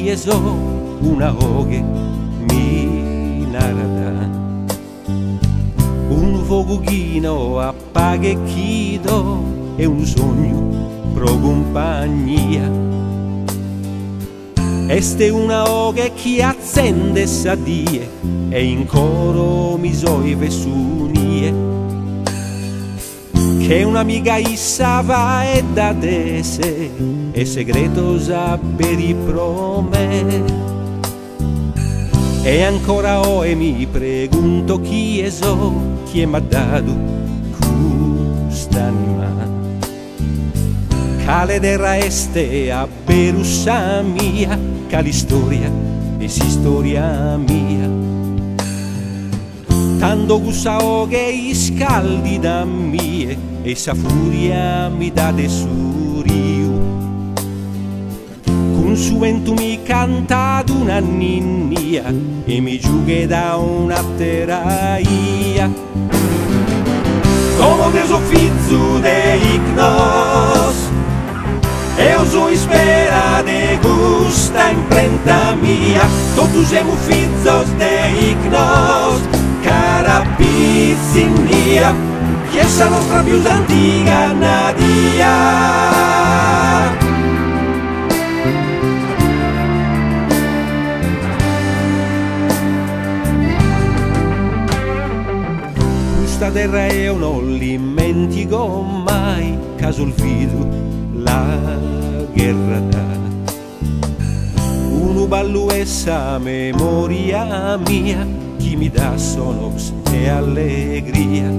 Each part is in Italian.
chieso una oghe mi narada un vogughino appaghe chido e un sogno pro compagnia. Este una oghe chi accende sa die e in coro mi soive sunie che un'amica issa va e da dese e segreto saperi pro me. E ancora e mi pregunto chi è m'ha dato quest'anima cale terra este a berussa mia, cali storia e si storia mia. Tanto gussa che i scaldi da mie e sa furia mi dà de surio. Con su vento mi canta una ninnia e mi giughe da una terraia. Come te so figlio de ignos e io so spera de gusta imprenta mia. Tutti siamo figlio de ignos, cara pizzinia, chiesa nostra più antica nadia. Questa terra io non dimentico mai, caso il fido la guerra da. Uno ballo essa memoria mia, chi mi dà sonox e allegria.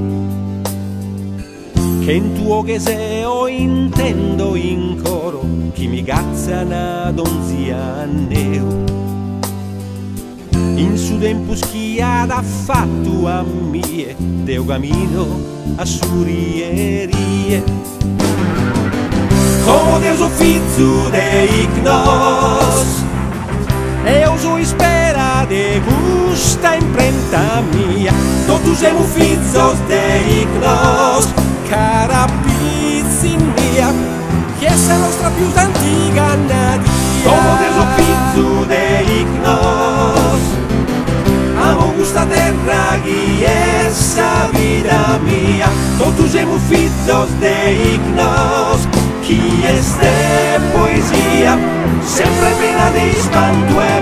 Che in tuo che se o intendo in coro, chi mi cazza una donzia neo. In su tempo schiada fatto a mie, deo cammino a surierie. Come Dio so figlio de ignos, e io so spera de gusta imprenta mia. Tutti siamo figlio de ignos, cara pizzinia, chiesa nostra più antica nadia. Come Dio so figlio de ignos, amo questa terra chi è sa vita mia. Tutti siamo figlio de ignos, chi è ste poesia, sempre piena di spanto e